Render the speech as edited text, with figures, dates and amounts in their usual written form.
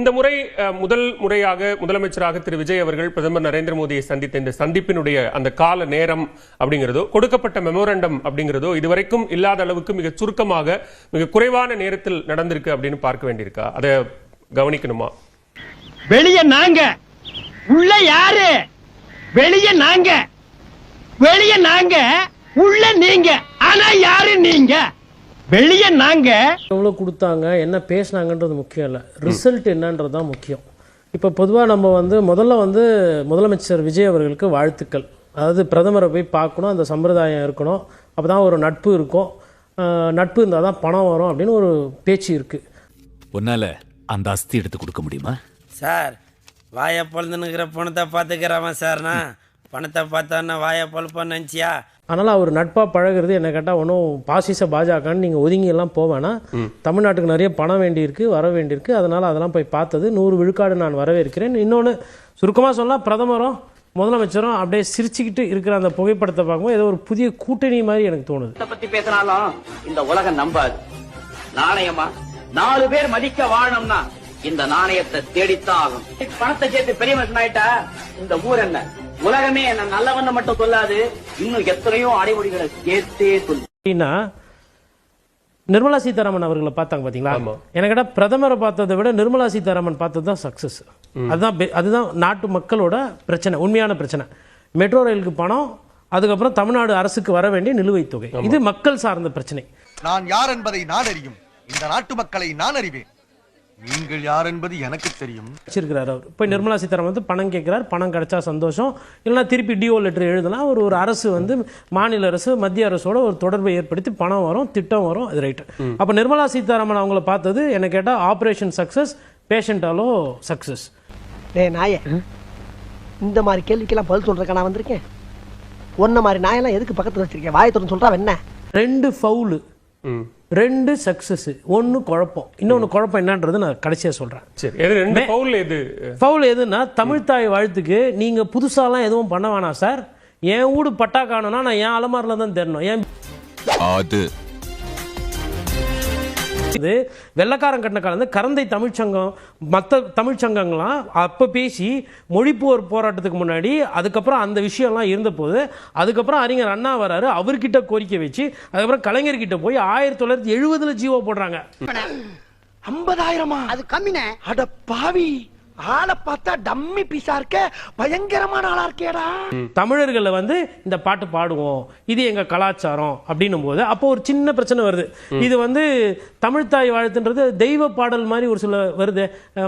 இந்த முறை முதல் முறையாக முதலமைச்சராக திரு விஜய் அவர்கள் பிரதமர் நரேந்திர மோடியை சந்தித்த இந்த சந்திப்பினுடைய அந்த கால நேரம் அப்படிங்கிறதோ கொடுக்கப்பட்ட மெமோரண்டம் அப்படிங்கிறதோ இதுவரைக்கும் இல்லாத அளவுக்கு மிக சுருக்கமாக மிக குறைவான நேரத்தில் நடந்திருக்கு அப்படின்னு பார்க்க வேண்டியிருக்கா? அதை கவனிக்கணுமா? வெளியே நாங்க உள்ள யாரு? வெளியே நாங்க உள்ள நீங்க. ஆனா யாரு நீங்க? வெளியே நாங்க எவ்வளோ கொடுத்தாங்க, என்ன பேசினாங்கன்றது முக்கியம் இல்லை, ரிசல்ட் என்னன்றது தான் முக்கியம். இப்போ பொதுவாக நம்ம முதல்ல முதலமைச்சர் விஜய் அவர்களுக்கு வாழ்த்துக்கள். அதாவது பிரதமரை போய் பார்க்கணும், அந்த சம்பிரதாயம் இருக்கணும், அப்போ தான் ஒரு நட்பு இருக்கும், நட்பு இருந்தால் தான் பணம் வரும் அப்படின்னு ஒரு பேச்சு இருக்குது. உன்னால அந்த அஸ்தி எடுத்து கொடுக்க முடியுமா சார்? வாயை பொழுதுனுக்கிற பணத்தை பார்த்துக்கிறவன் சார்னா பணத்தை பார்த்தான்னா வாயை பொழுப்பான்னு நினச்சியா? அதனால் அவர் நட்பாக பழகிறது என்ன கேட்டால் ஒன்றும் பாசிச பாஜகன்னு நீங்கள் ஒதுங்கியெல்லாம் போவேன்னா, தமிழ்நாட்டுக்கு நிறைய பணம் வேண்டியிருக்கு, வர வேண்டியிருக்கு, அதனால் அதெல்லாம் போய் பார்த்தது 100 விழுக்காடு நான் வரவேற்கிறேன். இன்னொன்று சுருக்கமாக சொல்லலாம், பிரதமரும் முதலமைச்சரும் அப்படியே சிரிச்சுக்கிட்டு இருக்கிற அந்த புகைப்படத்தை பார்க்கும்போது ஏதோ ஒரு புதிய கூட்டணி மாதிரி எனக்கு தோணுது. பத்தி பேசினாலும் இந்த உலகம் நம்பாது. நாணயமா 4 பேர் மதிக்க வாழணும்னா இந்த நாணயத்தை தேடித்தான் ஆகும். பணத்தை சேர்த்து பெரிய மனுஷன் ஆயிட்டா இந்த ஊர் என்ன உலகமே என்ன நல்லவன்னு மட்டும் சொல்லாது, இன்னும் எத்தனையோ அடைமொழிகளை சேர்த்தே சொல்லுன்னா. நிர்மலா சீதாராமன் அவர்களை பார்த்தாங்க பாத்தீங்களா? எனக்கு கேட்டா பிரதமரை பார்த்ததை விட நிர்மலா சீதாராமன் பார்த்தது தான் சக்சஸ். அதுதான் நாட்டு மக்களோட பிரச்சனை, உண்மையான பிரச்சனை. மெட்ரோ ரயிலுக்கு பணம், அதுக்கப்புறம் தமிழ்நாடு அரசுக்கு வர வேண்டிய நிலுவைத் தொகை, இது மக்கள் சார்ந்த பிரச்சனை. நான் யார் என்பதை நான் அறியும், இந்த நாட்டு மக்களை நான் அறிவேன், நீங்கள் யார் என்பது எனக்கு தெரியும். வச்சிருக்கிறார் அவர். போய் நிர்மலா சீதாராமன் பணம் கேட்கிறார், பணம் கிடைச்சா சந்தோஷம், இல்லைன்னா திருப்பி டிஓ லெட்டர் எழுதலாம். ஒரு அரசு மாநில அரசு மத்திய அரசோட ஒரு தொடர்பை ஏற்படுத்தி பணம் வரும், திட்டம் வரும், அது ரைட்டு. அப்போ நிர்மலா சீதாராமன் அவங்கள பார்த்தது என்ன கேட்டால் ஆப்ரேஷன் சக்சஸ், பேஷண்டாலோ சக்சஸ். நாய இந்த மாதிரி கேள்விக்கெல்லாம் பதில் சொல்றதுக்கு நான் வந்திருக்கேன். ஒன்ன மாதிரி நாயெல்லாம் எதுக்கு பக்கத்தில் வச்சிருக்கேன்? வாயத்துடன் சொல்றா என்ன? 2 ஃபவுலு, 2 சக்சஸ், 1 குழப்பம். இன்னொன்னு குழப்பம் என்னன்றது நான் கடைசியா சொல்றேன். ஃபவுல் எதுன்னா, தமிழ்தாய் வாழ்த்துக்கு நீங்க புதுசாலாம் எதுவும் பண்ண வேணாம் சார். என் வீடு பட்டா காணும்னா நான் என் அலமாரில தான் தேடணும். ஏன் அது இது வெள்ளக்காரன் கட்டின காலம் கரந்தை தமிழ்ச்சங்கம், மற்ற தமிழ்ச்சங்கங்கள்லாம் அப்போ பேசி மொழிப்போர் போராட்டத்துக்கு முன்னாடி, அதுக்கப்புறம் அந்த விஷயம்லாம் இருந்த போது, அதுக்கப்புறம் அறிஞர் அண்ணா வராரு, அவர்கிட்ட கோரிக்கை வச்சு, அதுக்கப்புறம் கலைஞர்கிட்ட போய் 1970 ஜீவோ போடுறாங்க. 50,000 அது கம்மினே. அட பாவி, ஆளை பார்த்தா டம்மி பீஸா இருக்க, பயங்கரமான ஆளா இருக்கேடா. தமிழர்கள் இந்த பாட்டு பாடுவோம், இது எங்க கலாச்சாரம் அப்படின்னும் போது அப்போ ஒரு சின்ன பிரச்சனை வருது. இது தமிழ்தாய் வாழ்த்துன்றது தெய்வ பாடல் மாதிரி ஒரு சில வருது.